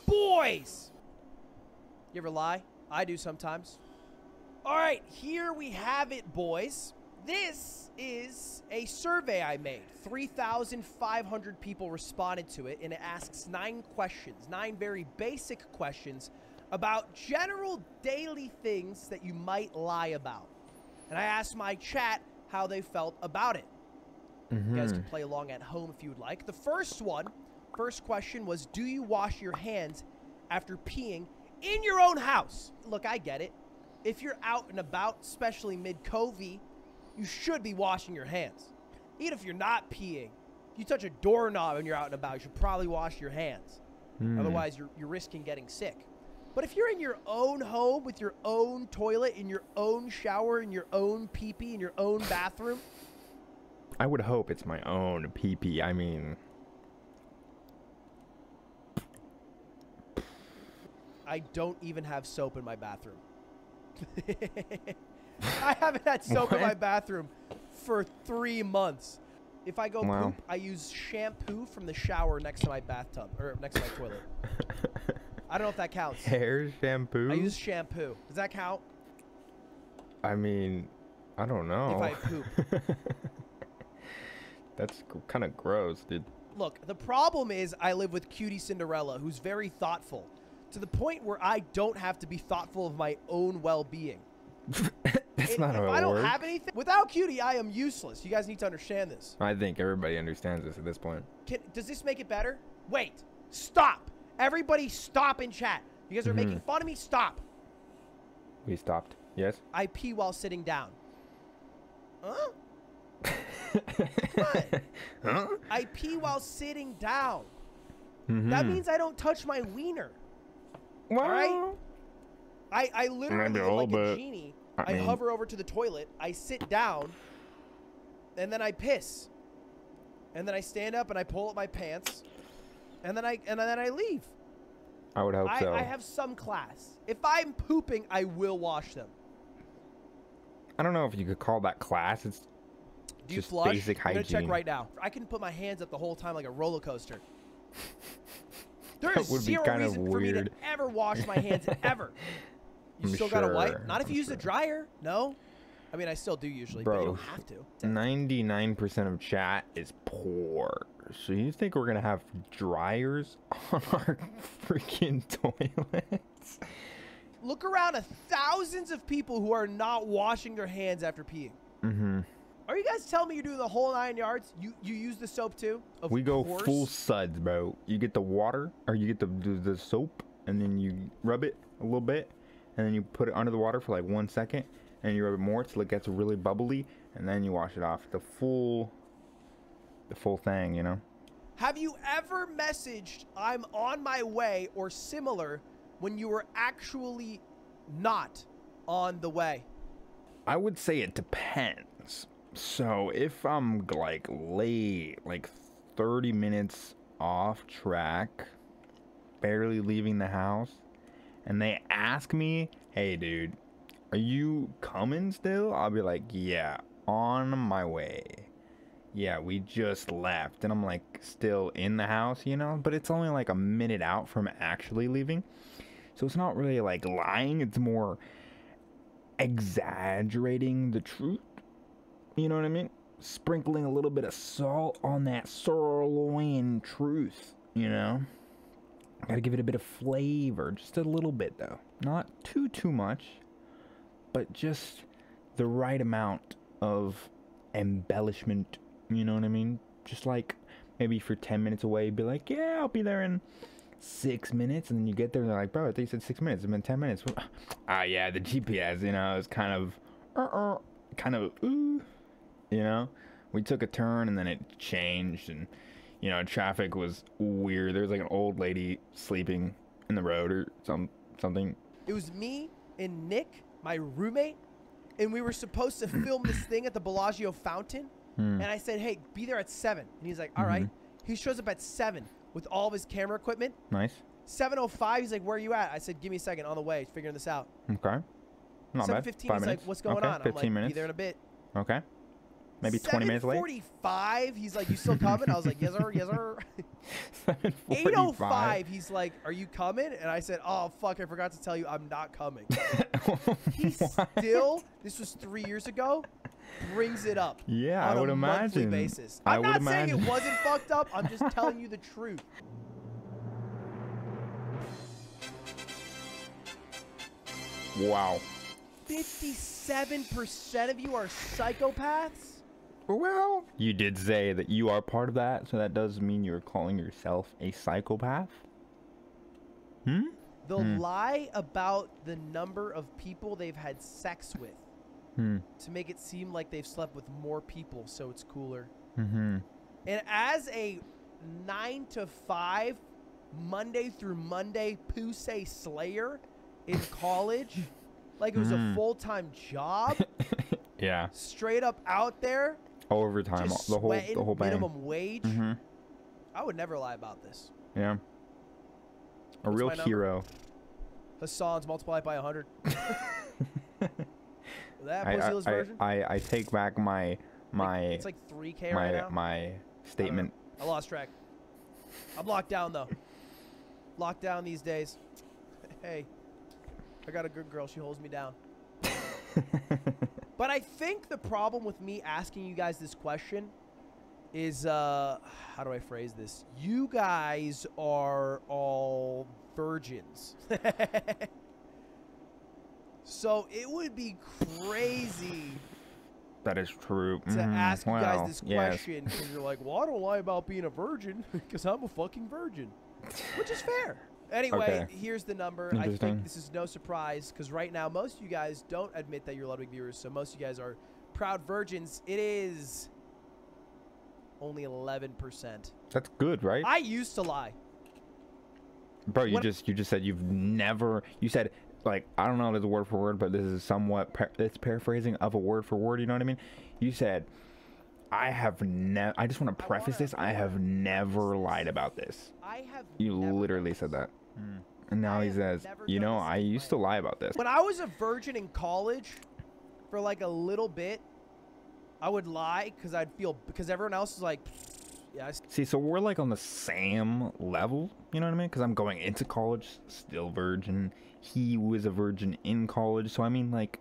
Boys! You ever lie? I do sometimes. All right, here we have it, boys. This is a survey I made. 3,500 people responded to it, and it asks 9 questions, 9 very basic questions about general daily things that you might lie about. And I asked my chat how they felt about it. You guys can play along at home if you would like. The first question was, do you wash your hands after peeing in your own house? Look, I get it. If you're out and about, especially mid-COVID, you should be washing your hands. Even if you're not peeing, if you touch a doorknob and you're out and about, you should probably wash your hands. Otherwise, you're risking getting sick. But if you're in your own home with your own toilet, in your own shower, in your own pee-pee, in your own bathroom. I would hope it's my own pee-pee. I mean... I don't even have soap in my bathroom. I haven't had soap in my bathroom for 3 months. If I go poop, I use shampoo from the shower next to my bathtub, or next to my toilet. I don't know if that counts. Hair shampoo? I use shampoo. Does that count? I mean, I don't know. If I poop. That's kind of gross, dude. Look, the problem is I live with Cutie Cinderella, who's very thoughtful, to the point where I don't have to be thoughtful of my own well-being. That's not how it works. If I don't have anything, without Cutie, I am useless. You guys need to understand this. I think everybody understands this at this point. Does this make it better? Wait. Stop. Everybody stop in chat. You guys are making fun of me. Stop. We stopped. Yes? I pee while sitting down. Huh? What? Huh? I pee while sitting down. That means I don't touch my wiener. Well, all right? I literally, like a genie, I mean, hover over to the toilet, I sit down, and then I piss. And then I stand up and I pull up my pants, and then I leave. I would hope so. I have some class. If I'm pooping, I will wash them. I don't know if you could call that class. It's Do you just flush? basic I'm hygiene. gonna check right now. I can put my hands up the whole time like a roller coaster. There is That would be zero kind of reason for me to weird. ever wash my hands ever. You I'm still gotta wipe? sure. Not if you I'm use the sure. dryer. No. I mean, I still do usually, but you don't have to. 99% of chat is poor. So you think we're gonna have dryers on our freaking toilets? Look around at thousands of people who are not washing their hands after peeing. Are you guys telling me you're doing the whole 9 yards? You use the soap too? Of We go course. full suds, bro. You get the water, or you get the soap, and then you rub it a little bit, and then you put it under the water for like 1 second, and you rub it more till it gets really bubbly, and then you wash it off. The full thing, you know? Have you ever messaged, I'm on my way, or similar, when you were actually not on the way? I would say it depends. So if I'm like late, like 30 minutes off track, barely leaving the house, and they ask me, hey dude, are you coming still? I'll be like, yeah, on my way. Yeah, we just left. And I'm like still in the house, you know, but it's only like a minute out from actually leaving. So it's not really like lying. It's more exaggerating the truth. You know what I mean? Sprinkling a little bit of salt on that sirloin truth, you know? Gotta give it a bit of flavor. Just a little bit, though. Not too much, but just the right amount of embellishment, you know what I mean? Just like maybe if you're 10 minutes away, be like, yeah, I'll be there in 6 minutes. And then you get there and they're like, bro, I think you said 6 minutes. It's been 10 minutes. Yeah, the GPS, you know, is kind of, ooh. You know, we took a turn and then it changed, and you know, traffic was weird. There was like an old lady sleeping in the road or something. It was me and Nick, my roommate, and we were supposed to film this thing at the Bellagio fountain. And I said, hey, be there at 7. And he's like, all right. He shows up at 7 with all of his camera equipment. Nice. 7:05, he's like, where are you at? I said, give me a second, on the way, figuring this out. Okay. Not bad. 7:15, he's like, what's going on? 15 I'm like, minutes. be there in a bit. Okay. maybe 20 minutes late. 7:45. He's like, "You still coming?" I was like, "Yes, sir. Yes, sir." 7:45. 8:05. He's like, "Are you coming?" And I said, "Oh fuck, I forgot to tell you, I'm not coming." He still. This was 3 years ago. Brings it up. Yeah, on I would a monthly imagine. basis. I I'm would not saying imagine. it wasn't fucked up. I'm just telling you the truth. Wow. 57% of you are psychopaths? Well, you did say that you are part of that, so that does mean you're calling yourself a psychopath? They'll lie about the number of people they've had sex with to make it seem like they've slept with more people, so it's cooler. And as a 9 to 5, Monday through Monday Pussy slayer in college, like it was a full-time job, Yeah. straight up out there, Overtime, just the whole sweating, bang. minimum wage. I would never lie about this. Yeah. A What's real my number? hero. Hassan's multiplied by 100. That Pussy's version? I take back my It's like 3K right now. my statement. I lost track. I'm locked down though. Locked down these days. Hey, I got a good girl. She holds me down. But I think the problem with me asking you guys this question is, how do I phrase this? You guys are all virgins. So it would be crazy That is true. to ask you guys this yes. question because you're like, well, I don't lie about being a virgin because I'm a fucking virgin, which is fair. Anyway, Okay. Here's the number. I think this is no surprise because right now most of you guys don't admit that you're Ludwig viewers, so most of you guys are proud virgins. It is only 11%. That's good, right? I used to lie. Bro, you just said you've never. You said, like, I don't know if it's word for word, but this is somewhat it's paraphrasing of a word for word. You know what I mean? You said, I have never. I just want to preface this. I have never lied about this. I have. You never literally done said this. that. And now I he have says, never you done know, this I in my used to lie about this. When I was a virgin in college, for like a little bit, I would lie because I'd feel because everyone else is like, yeah. See, so we're like on the same level, you know what I mean? Because I'm going into college, still virgin. He was a virgin in college. So, I mean, like,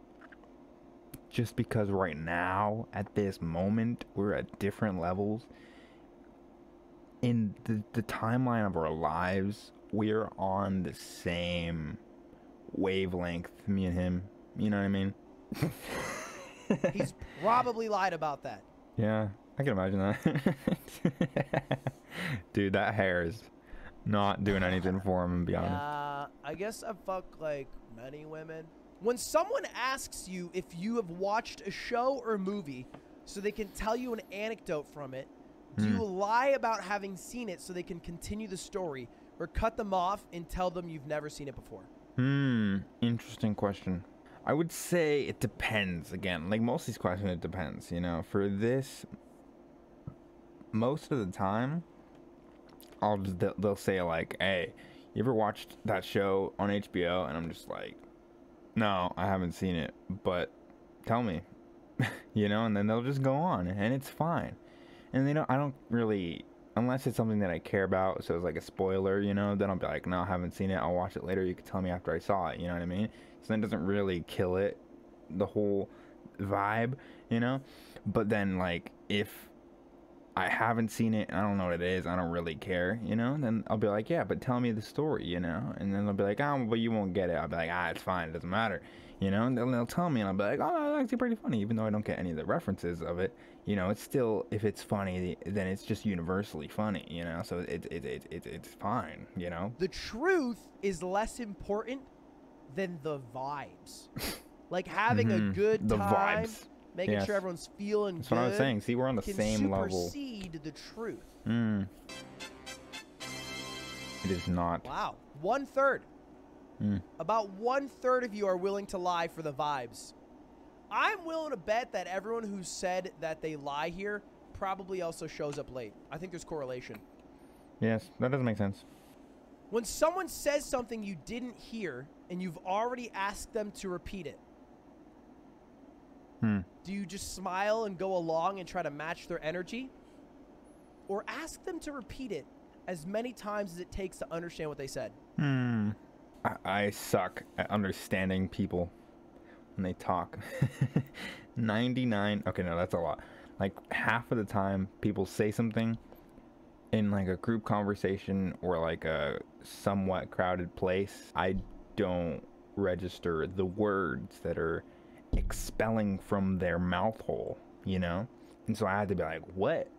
just because right now, at this moment, we're at different levels, in the timeline of our lives, we're on the same wavelength, me and him. You know what I mean? He's probably lied about that. Yeah, I can imagine that. Dude, that hair is not doing anything for him, to be honest. I guess I fuck like many women. When someone asks you if you have watched a show or a movie so they can tell you an anecdote from it, do you lie about having seen it so they can continue the story, or cut them off and tell them you've never seen it before? Interesting question. I would say it depends. Again, like most of these questions, it depends. You know, for this, most of the time, they'll say like, "Hey, you ever watched that show on HBO?" And I'm just like, "No, I haven't seen it, but tell me," you know. And then they'll just go on, and it's fine. And I don't really, unless it's something that I care about, so it's like a spoiler, you know. Then I'll be like, "No, I haven't seen it. I'll watch it later. You can tell me after I saw it." You know what I mean? So that doesn't really kill it, the whole vibe, you know. But then, like, if I haven't seen it and I don't know what it is, I don't really care, you know, then I'll be like, yeah, but tell me the story, you know. And then they'll be like, oh, but you won't get it. I'll be like, it's fine, it doesn't matter, you know. And then they'll tell me, and I'll be like, oh, that's actually pretty funny, even though I don't get any of the references of it, you know. It's still, if it's funny, then it's just universally funny, you know. So it's fine, you know. The truth is less important than the vibes. Like having a good time, vibes. making sure everyone's feeling That's good. what I was saying. See, we're on the same level. Supersede the truth. It is not. Wow. 1/3. About 1/3 of you are willing to lie for the vibes. I'm willing to bet that everyone who said that they lie here probably also shows up late. I think there's correlation. Yes, that doesn't make sense. When someone says something you didn't hear and you've already asked them to repeat it, Do you just smile and go along and try to match their energy? Or ask them to repeat it as many times as it takes to understand what they said? I suck at understanding people when they talk. 99, okay, no, that's a lot. Like half of the time people say something in like a group conversation or like a somewhat crowded place, I don't register the words that are expelling from their mouth hole, you know? And so I had to be like, what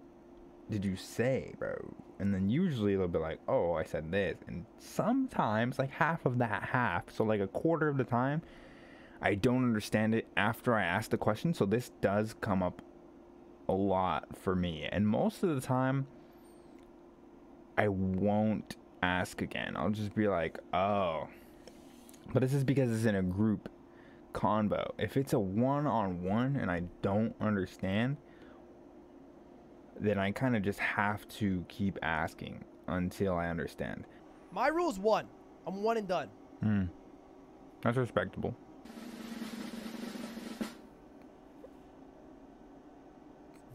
did you say, bro? And then usually they'll be like, oh, I said this. And sometimes like half of that half, so like a quarter of the time, I don't understand it after I ask the question. So this does come up a lot for me. And most of the time, I won't ask again. I'll just be like, oh. But this is because it's in a group convo. If it's a one-on-one and I don't understand, then I kind of just have to keep asking until I understand. My rule is 1. I'm 1 and done. That's respectable.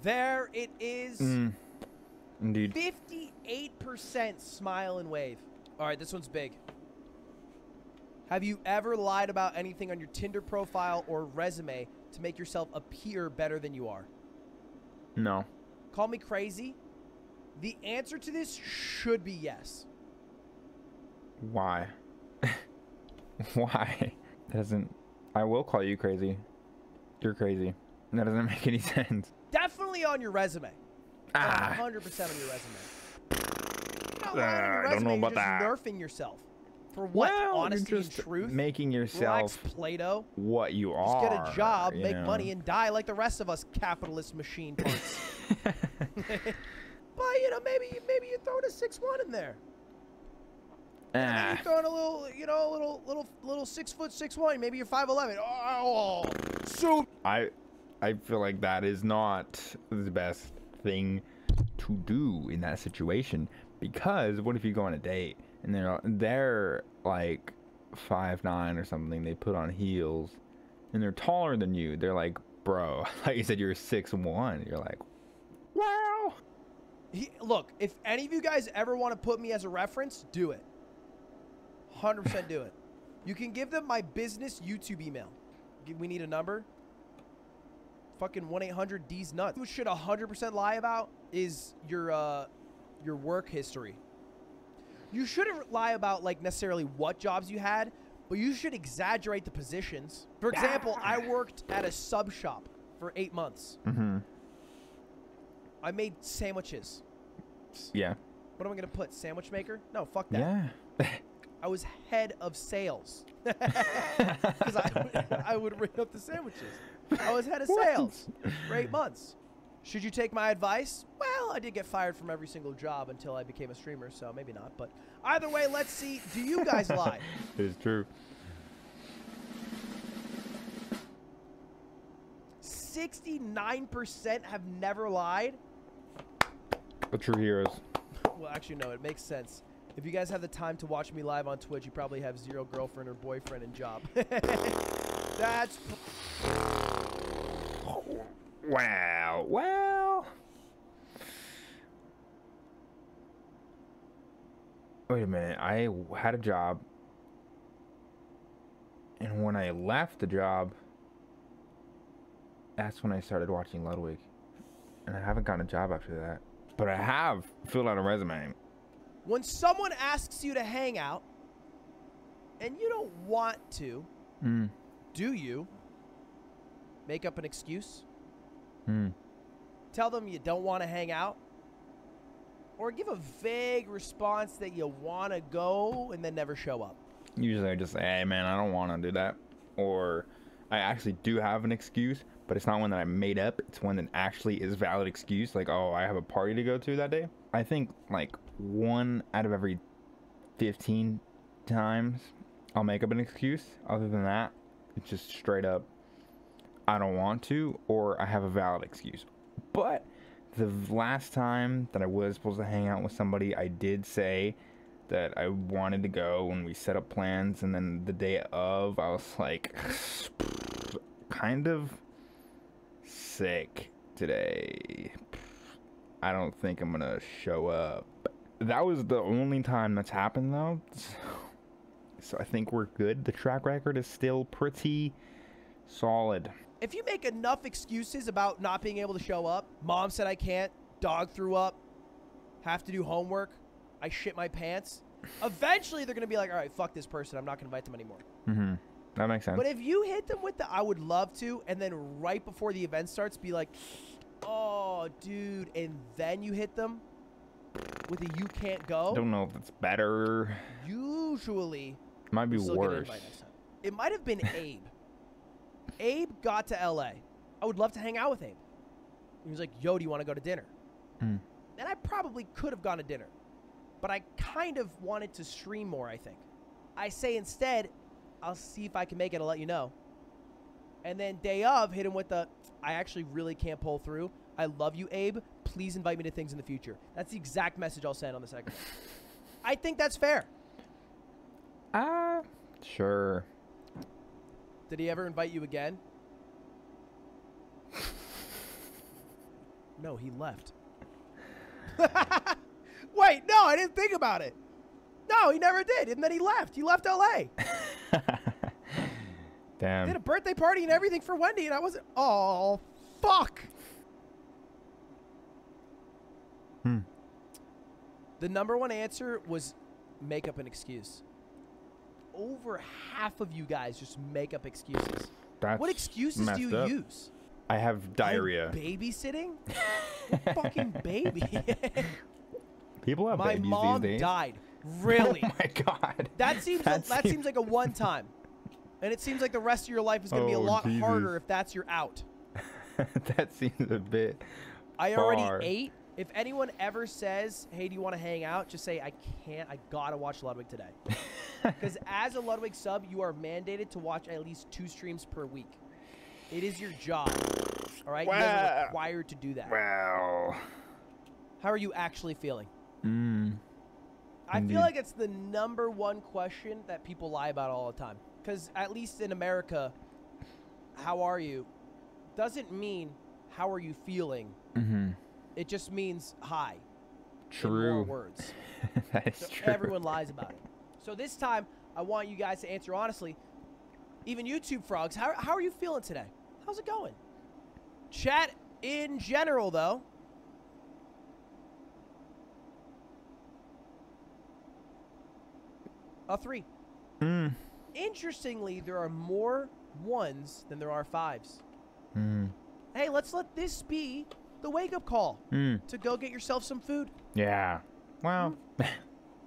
There it is. Indeed. 58% smile and wave. All right, this one's big. Have you ever lied about anything on your Tinder profile or resume to make yourself appear better than you are? No. Call me crazy. The answer to this should be yes. Why? Why? I will call you crazy. You're crazy. That doesn't make any sense. Definitely on your resume. 100% on your resume. I don't know about that. You're just nerfing yourself. For what? Well, honesty you're just and truth? making yourself Relax, Play-Doh. what you are. Just get a job, make know? money, and die like the rest of us capitalist machine parts. But, you know, maybe you're throwing a 6'1" in there. Maybe you're throwing a little, you know, little 6'6'1". Maybe you're 5'11". Oh, so I feel like that is not the best thing to do in that situation, because what if you go on a date and they're like 5'9" or something, they put on heels and they're taller than you. They're like, bro, like you said, you're 6'1". You're like, wow. Look, if any of you guys ever want to put me as a reference, do it. 100% do it. You can give them my business YouTube email. We need a number. Fucking 1-800-D's nuts. What should 100% lie about is your work history. You shouldn't lie about like necessarily what jobs you had, but you should exaggerate the positions. For example, I worked at a sub shop for 8 months. I made sandwiches. Yeah. What am I gonna put? Sandwich maker? No, fuck that. Yeah. I was head of sales. Because I would ring up the sandwiches. I was head of sales for 8 months. Should you take my advice? Well, I did get fired from every single job until I became a streamer, so maybe not. But either way, let's see. Do you guys lie? It's true. 69% have never lied. The true heroes. Well, actually, no, it makes sense. If you guys have the time to watch me live on Twitch, you probably have 0 girlfriend or boyfriend and job. That's... Wow. Well. Wait a minute. I had a job. And when I left the job, that's when I started watching Ludwig. And I haven't gotten a job after that. But I have filled out a resume. When someone asks you to hang out, and you don't want to, do you make up an excuse? Tell them you don't want to hang out? Or give a vague response that you want to go and then never show up? Usually I just say, hey man, I don't want to do that. Or I actually do have an excuse, but it's not one that I made up. It's one that actually is valid excuse. Like, oh, I have a party to go to that day. I think like 1 out of every 15 times I'll make up an excuse. Other than that, it's just straight up, I don't want to, or I have a valid excuse. But the last time that I was supposed to hang out with somebody, I did say that I wanted to go when we set up plans, and then the day of, I was like, kind of sick today. I don't think I'm gonna show up. That was the only time that's happened though. So I think we're good. The track record is still pretty solid. If you make enough excuses about not being able to show up, mom said I can't, dog threw up, have to do homework, I shit my pants, eventually they're going to be like, all right, fuck this person. I'm not going to invite them anymore. Mm-hmm. That makes sense. But if you hit them with the I would love to, and then right before the event starts, be like, oh, dude, and then you hit them with a you can't go. I don't know if it's better. Usually. It might be worse. It might have been Abe. Abe got to LA. I would love to hang out with Abe. He was like, yo, do you want to go to dinner? Mm. And I probably could have gone to dinner. But I kind of wanted to stream more, I think. I say instead, I'll see if I can make it. I'll let you know. And then day of, hit him with the, I actually really can't pull through. I love you, Abe. Please invite me to things in the future. That's the exact message I'll send on the second one. I think that's fair. Sure. Did he ever invite you again? No, he left. Wait, no, I didn't think about it. No, he never did. And then he left. He left LA. Damn. Did a birthday party and everything for Wendy, and I wasn't. Oh, fuck. The number one answer was make up an excuse. Over half of you guys just make up excuses. That's what excuses do you use? I have diarrhea. Babysitting? What fucking baby? People have babies these days. My mom died. Really? Oh my god. That seems like a one time. And it seems like the rest of your life is going to be a lot harder if that's your out. That seems a bit I far. already ate. If anyone ever says, hey, do you want to hang out? Just say, I can't. I got to watch Ludwig today. Because as a Ludwig sub, you are mandated to watch at least 2 streams per week. It is your job. All right? Wow. You're required to do that. Wow. How are you actually feeling? I Indeed. feel like it's the number one question that people lie about all the time. Because at least in America, how are you doesn't mean how are you feeling. It just means hi. True. In more words. That is So true. everyone lies about it. So this time, I want you guys to answer honestly. Even YouTube frogs, how are you feeling today? How's it going? Chat in general, though. A 3. Interestingly, there are more 1s than there are 5s. Hey, let's let this be the wake-up call to go get yourself some food. Yeah. Well,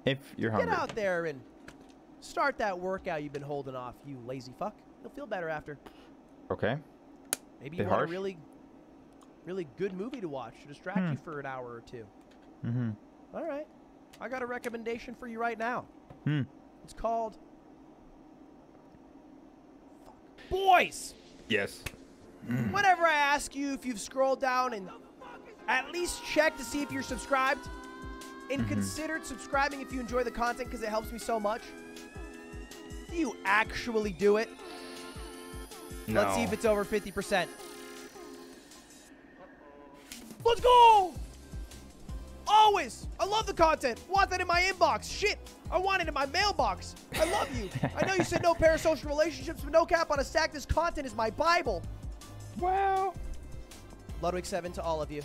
if you're hungry. Get out there and start that workout you've been holding off, you lazy fuck. You'll feel better after. Okay. Maybe you Bit want harsh. a really, really good movie to watch to distract you for an hour or 2. All right. I got a recommendation for you right now. It's called... Boys! Yes. Whenever I ask you if you've scrolled down and at least check to see if you're subscribed and considered subscribing if you enjoy the content because it helps me so much, do you actually do it? No. Let's see if it's over 50%. Let's go! Always! I love the content. Want that in my inbox. Shit! I want it in my mailbox. I love you. I know you said no parasocial relationships, but no cap on a stack. This content is my Bible. Well. Ludwig 7 to all of you.